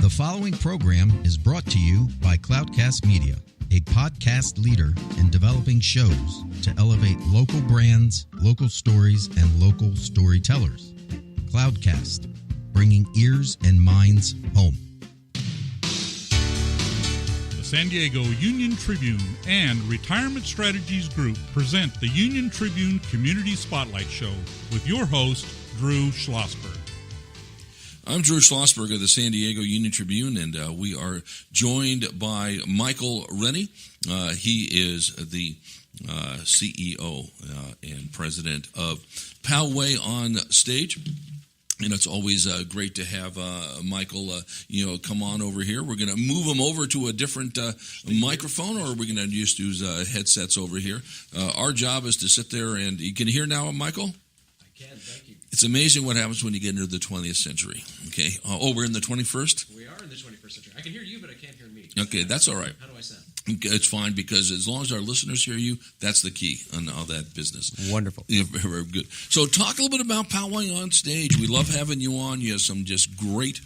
The following program is brought to you by Cloudcast Media, a podcast leader in developing shows to elevate local brands, local stories, and local storytellers. Cloudcast, bringing ears and minds home. The San Diego Union Tribune and Retirement Strategies Group present the Union Tribune Community Spotlight Show with your host, Drew Schlossberg. I'm Drew Schlossberg of the San Diego Union Tribune, and we are joined by Michael Rennie. He is the CEO and president of Poway OnStage. And it's always great to have Michael, come on over here. We're going to move him over to a different microphone, or we're going to just use headsets over here. Our job is to sit there, and you can hear now, Michael? I can, thank you. It's amazing what happens when you get into the 20th century. Okay. We're in the 21st? We are in the 21st century. I can hear you, but I can't hear me. Okay, that's all right. How do I sound? It's fine, because as long as our listeners hear you, that's the key on all that business. Wonderful. Yeah, very good. So talk a little bit about Poway OnStage. We love having you on. You have some just great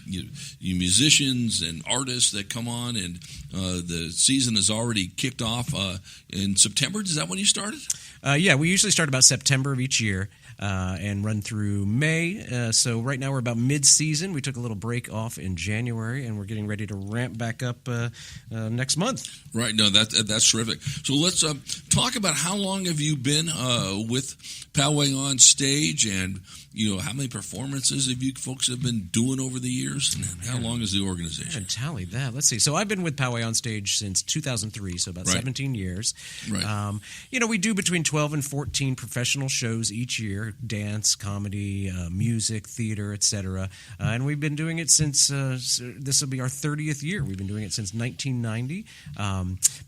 you musicians and artists that come on, and the season has already kicked off in September. Is that when you started? Yeah, we usually start about September of each year. And run through May. So right now we're about mid-season. We took a little break off in January, and we're getting ready to ramp back up next month. Right. No, that's terrific. So let's talk about how long have you been with Poway OnStage, and how many performances have you folks have been doing over the years, and how long is the organization? I haven't tallied that. Let's see. So I've been with Poway OnStage since 2003, so about 17 years. Right. We do between 12 and 14 professional shows each year: dance, comedy, music, theater, etc. And we've been doing it since this will be our 30th year. We've been doing it since 1990.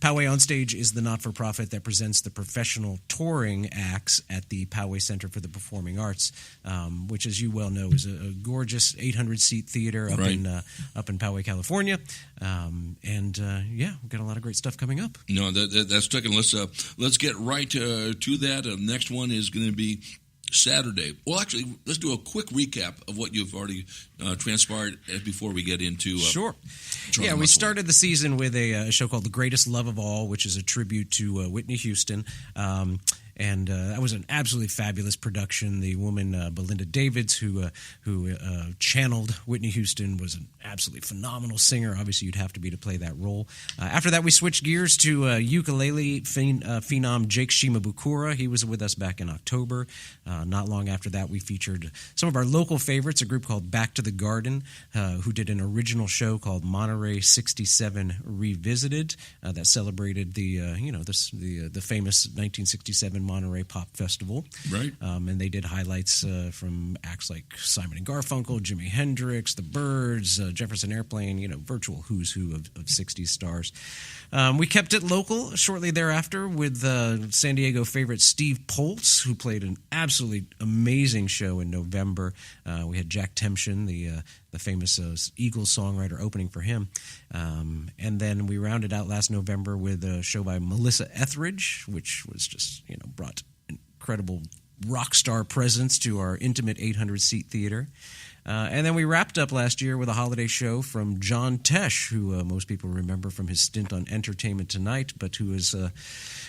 Poway OnStage is the not-for-profit that presents the professional touring acts at the Poway Center for the Performing Arts, which, as you well know, is a gorgeous 800-seat theater up in Poway, California. We've got a lot of great stuff coming up. No, that's taken. Let's get right to that. Next one is going to be Saturday. Well, actually, let's do a quick recap of what you've already transpired before we get into Sure. Yeah, we started the season with a show called The Greatest Love of All, which is a tribute to Whitney Houston. And that was an absolutely fabulous production. The woman, Belinda Davids, who channeled Whitney Houston, was an absolutely phenomenal singer. Obviously, you'd have to be to play that role. After that, we switched gears to ukulele phenom Jake Shimabukuro. He was with us back in October. Not long after that, we featured some of our local favorites, a group called Back to the Garden, who did an original show called Monterey 67 Revisited that celebrated the famous 1967 Monterey Pop Festival. Right. And they did highlights from acts like Simon and Garfunkel, Jimi Hendrix, The Byrds, Jefferson Airplane, virtual who's who of 60s stars. We kept it local shortly thereafter with San Diego favorite Steve Poltz, who played an absolutely amazing show in November. We had Jack Temshin, the famous Eagles songwriter, opening for him. And then we rounded out last November with a show by Melissa Etheridge, which was just, brought incredible rock star presence to our intimate 800-seat theater. And then we wrapped up last year with a holiday show from John Tesh, who most people remember from his stint on Entertainment Tonight, but who has, for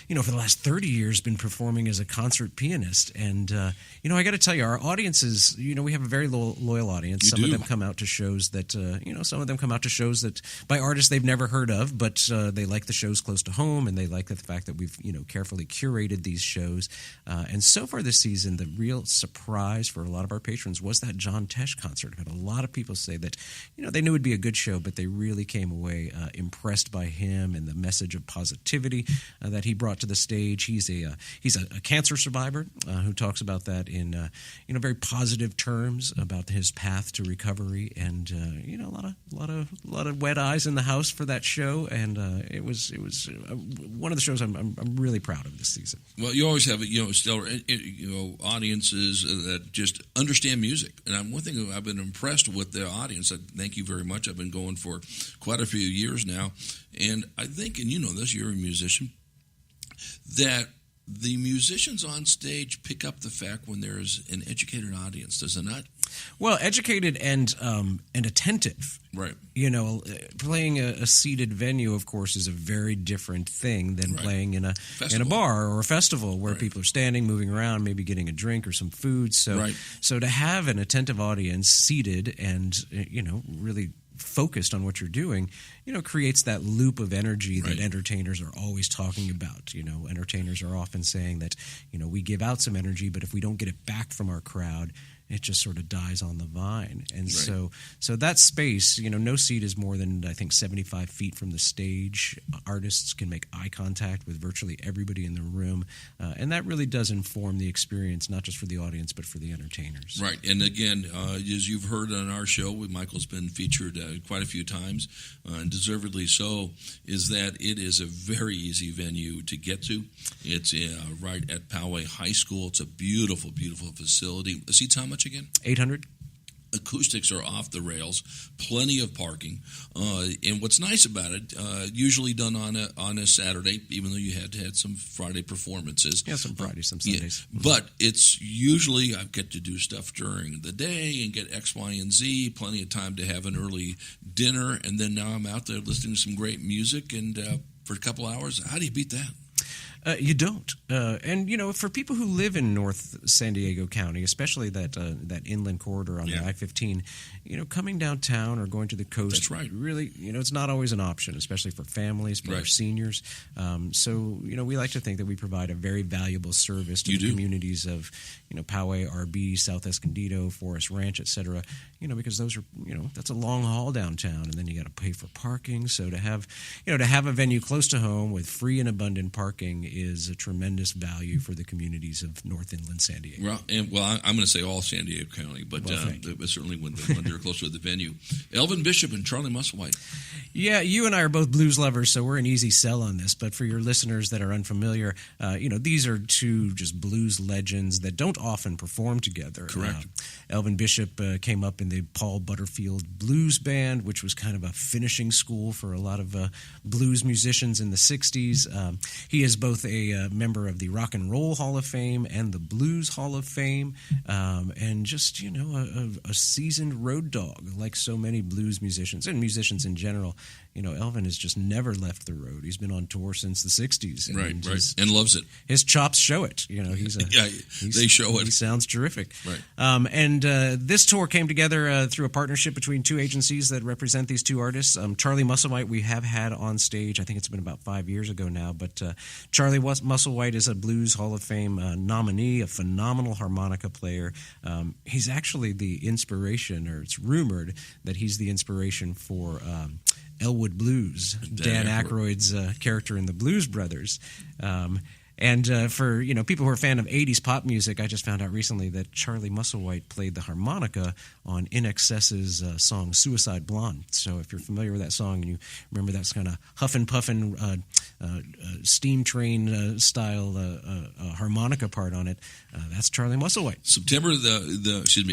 the last 30 years been performing as a concert pianist. And, I got to tell you, our audiences, we have a very loyal audience. Some of them come out to shows that, by artists they've never heard of, but they like the shows close to home, and they like the fact that we've, carefully curated these shows. And so far this season, the real surprise for a lot of our patrons was that John Tesh concert. I've had a lot of people say that, they knew it'd be a good show, but they really came away impressed by him and the message of positivity that he brought to the stage. He's a cancer survivor who talks about that in very positive terms about his path to recovery, and a lot of wet eyes in the house for that show. And it was one of the shows I'm really proud of this season. Well, you always have stellar audiences that just understand music, and one thing I've been impressed with the audience. Thank you very much. I've been going for quite a few years now, and I think, and this, you're a musician, that the musicians on stage pick up the fact when there's an educated audience, does it not? Well, educated and attentive. Right. Playing a seated venue, of course, is a very different thing than playing in a bar or a festival where people are standing, moving around, maybe getting a drink or some food. So to have an attentive audience seated and really focused on what you're doing, creates that loop of energy that entertainers are always talking about. Entertainers are often saying that, we give out some energy, but if we don't get it back from our crowd, it just sort of dies on the vine. And so that space, no seat is more than, I think, 75 feet from the stage. Artists can make eye contact with virtually everybody in the room. And that really does inform the experience, not just for the audience, but for the entertainers. Right. And again, as you've heard on our show, Michael's been featured quite a few times, and deservedly so, is that it is a very easy venue to get to. It's right at Poway High School. It's a beautiful, beautiful facility. The seats how much again? 800. Acoustics are off the rails, plenty of parking, and what's nice about it, usually done on a Saturday, even though you had some Friday performances. Yeah, some Fridays, some Sundays. Yeah, but it's usually I get to do stuff during the day and get X, Y, and Z, plenty of time to have an early dinner, and then now I'm out there listening to some great music and for a couple hours. How do you beat that? You don't. And, for people who live in North San Diego County, especially that inland corridor on the I-15, coming downtown or going to the coast, really, it's not always an option, especially for families, for our seniors. So, we like to think that we provide a very valuable service to the communities of, Poway, RB, South Escondido, Forest Ranch, et cetera, because those are, that's a long haul downtown, and then you got to pay for parking. So to have a venue close to home with free and abundant parking is a tremendous value for the communities of North Inland San Diego. Well, I'm going to say all San Diego County, but certainly when they're closer to the venue. Elvin Bishop and Charlie Musselwhite. Yeah, you and I are both blues lovers, so we're an easy sell on this. But for your listeners that are unfamiliar, these are two just blues legends that don't often perform together. Correct. Elvin Bishop came up in the Paul Butterfield Blues Band, which was kind of a finishing school for a lot of blues musicians in the 60s. He is both a member of the Rock and Roll Hall of Fame and the Blues Hall of Fame, and just, a seasoned road dog like so many blues musicians and musicians in general. Elvin has just never left the road. He's been on tour since the 60s. And loves it. His chops show it. They show it. He sounds terrific. Right. And this tour came together through a partnership between two agencies that represent these two artists. Charlie Musselwhite we have had on stage. I think it's been about 5 years ago now. But Charlie Musselwhite is a Blues Hall of Fame nominee, a phenomenal harmonica player. He's actually the inspiration, or it's rumored that he's the inspiration for Elwood Blues, Dan Aykroyd's character in the Blues Brothers. And for people who are a fan of 80s pop music, I just found out recently that Charlie Musselwhite played the harmonica on INXS's song Suicide Blonde. So if you're familiar with that song and you remember that's kind of huff and puffin' steam train style harmonica part on it, that's Charlie Musselwhite.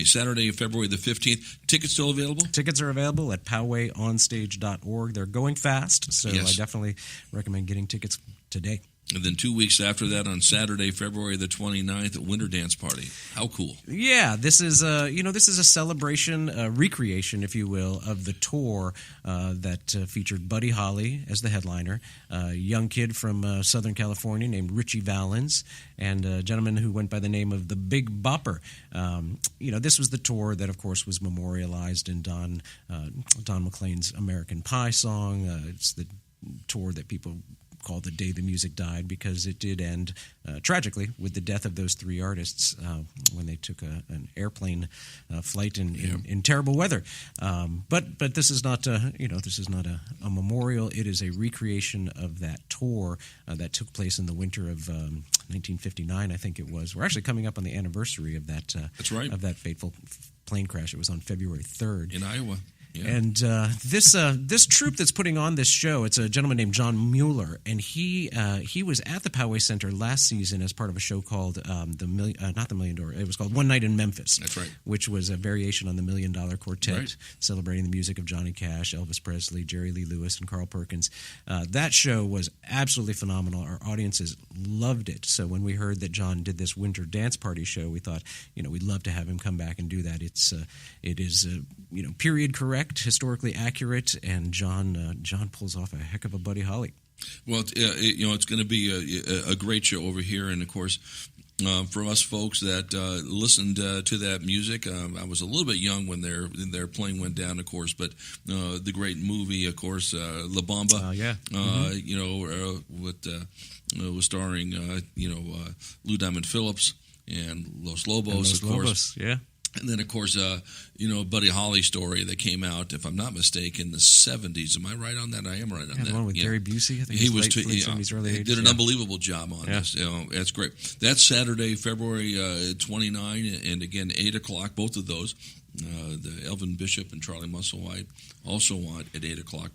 Saturday, February the 15th. Tickets still available? Tickets are available at powayonstage.org. They're going fast, so I definitely recommend getting tickets today. And then 2 weeks after that, on Saturday, February the 29th, a winter dance party. How cool! Yeah, this is a celebration, a recreation, if you will, of the tour that featured Buddy Holly as the headliner, a young kid from Southern California named Richie Valens, and a gentleman who went by the name of the Big Bopper. This was the tour that, of course, was memorialized in Don McLean's American Pie song. It's the tour that people called The Day the Music Died, because it did end tragically with the death of those three artists when they took an airplane flight in terrible weather. But this is not a memorial. It is a recreation of that tour that took place in the winter of 1959, I think it was. We're actually coming up on the anniversary of that. That's right. Of that fateful plane crash. It was on February 3rd in Iowa. Yeah. And this troupe that's putting on this show, it's a gentleman named John Mueller, and he was at the Poway Center last season as part of a show called not the $1 Million. It was called One Night in Memphis. That's right. Which was a variation on the $1 Million Quartet, Right. celebrating the music of Johnny Cash, Elvis Presley, Jerry Lee Lewis, and Carl Perkins. That show was absolutely phenomenal. Our audiences loved it. So when we heard that John did this winter dance party show, we thought, we'd love to have him come back and do that. It is period correct, historically accurate, and John pulls off a heck of a Buddy Holly. Well, it's going to be a great show over here, and of course, for us folks that listened to that music, I was a little bit young when their playing went down, of course, but the great movie, of course, La Bamba, was starring Lou Diamond Phillips and Los Lobos, of course. Yeah. And then, of course, Buddy Holly story that came out, if I'm not mistaken, in the 70s. Am I right on that? I am right on that. The one with Gary Busey. I think he was late 70s, early 80s. He did an unbelievable job on this. That's great. That's Saturday, February 29, and again, 8 o'clock, both of those. The Elvin Bishop and Charlie Musselwhite also on at 8 o'clock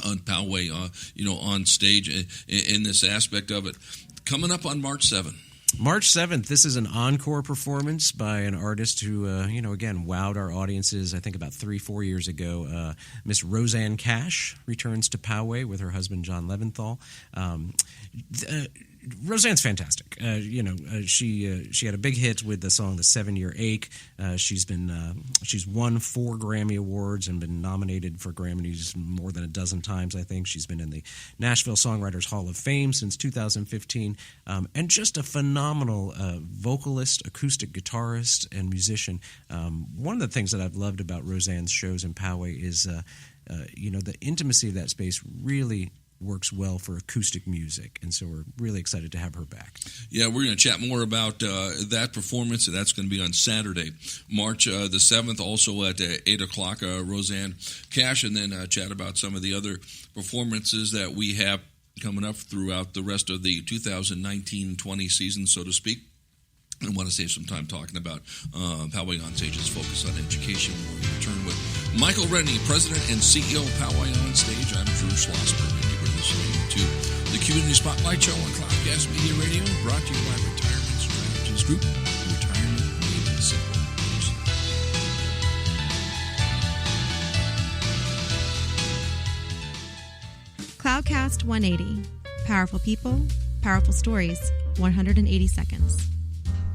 on Poway, on stage in this aspect of it. Coming up on March 7th. March 7th, this is an encore performance by an artist who, again, wowed our audiences, I think about 3-4 years ago. Miss Roseanne Cash returns to Poway with her husband, John Leventhal. Roseanne's fantastic. She had a big hit with the song "The 7-Year Ache." She's won 4 Grammy Awards and been nominated for Grammys more than a dozen times. I think she's been in the Nashville Songwriters Hall of Fame since 2015, and just a phenomenal vocalist, acoustic guitarist, and musician. One of the things that I've loved about Roseanne's shows in Poway is, the intimacy of that space really works well for acoustic music, and so we're really excited to have her back. Yeah, we're going to chat more about that performance, and that's going to be on Saturday, March the 7th, also at 8 o'clock, Roseanne Cash, and then chat about some of the other performances that we have coming up throughout the rest of the 2019-20 season, so to speak. I want to save some time talking about Poway OnStage's focus on education. We'll return with Michael Rennie, President and CEO of Poway OnStage. I'm Drew Schlossberg, and you're listening to the Community Spotlight Show on Cloudcast Media Radio, brought to you by Retirement Strategies Group. Retirement made simple. Cloudcast 180. Powerful people, powerful stories, 180 seconds.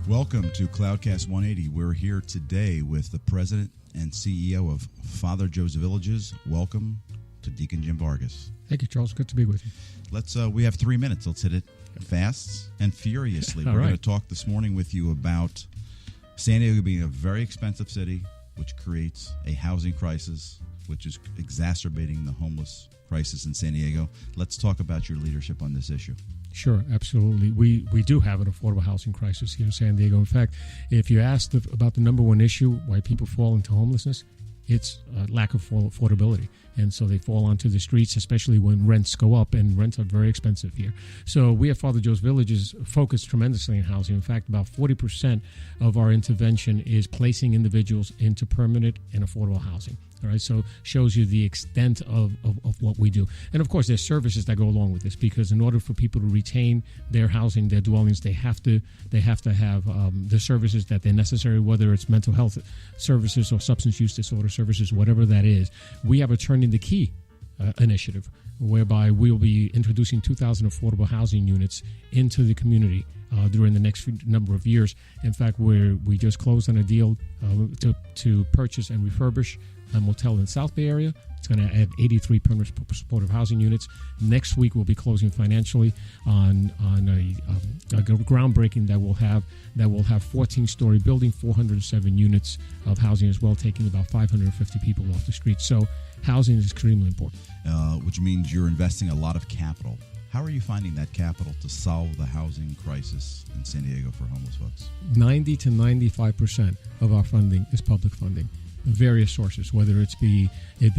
Welcome to Cloudcast 180. We're here today with the president and CEO of Father Joe's Villages. Welcome to Deacon Jim Vargas. Thank you, Charles. Good to be with you. We have 3 minutes. Let's hit it fast and furiously. We're going to talk this morning with you about San Diego being a very expensive city, which creates a housing crisis, which is exacerbating the homeless crisis in San Diego. Let's talk about your leadership on this issue. Sure, absolutely. We do have an affordable housing crisis here in San Diego. In fact, if you ask about the number one issue why people fall into homelessness, it's lack of affordability. And so they fall onto the streets, especially when rents go up, and rents are very expensive here. So we at Father Joe's Villages focus tremendously on housing. In fact, about 40% of our intervention is placing individuals into permanent and affordable housing. All right, so shows you the extent of what we do. And of course, there's services that go along with this, because in order for people to retain their housing, their dwellings, they have to have the services that they're necessary, whether it's mental health services or substance use disorder services, whatever that is. We have a Turning the Key initiative, whereby we'll be introducing 2,000 affordable housing units into the community during the next number of years. In fact, we just closed on a deal to purchase and refurbish a motel in the South Bay area. It's going to add 83 permanent supportive housing units. Next week, we'll be closing financially on a groundbreaking that will have 14-story building, 407 units of housing as well, taking about 550 people off the street. So housing is extremely important. Which means you're investing a lot of capital. How are you finding that capital to solve the housing crisis in San Diego for homeless folks? 90 to 95% of our funding is public funding. Various sources, whether it be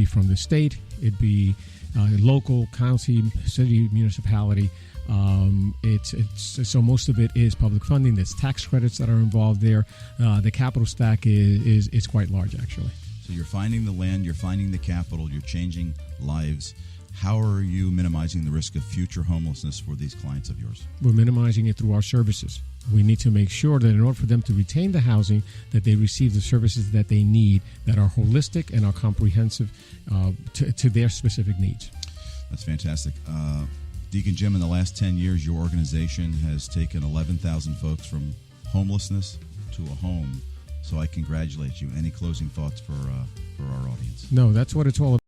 from the state, it be local, county, city, municipality. So most of it is public funding. There's tax credits that are involved there. The capital stack is quite large, actually. So you're finding the land, you're finding the capital, you're changing lives. How are you minimizing the risk of future homelessness for these clients of yours? We're minimizing it through our services. We need to make sure that in order for them to retain the housing, that they receive the services that they need that are holistic and are comprehensive to their specific needs. That's fantastic. Deacon Jim, in the last 10 years, your organization has taken 11,000 folks from homelessness to a home. So I congratulate you. Any closing thoughts for our audience? No, that's what it's all about.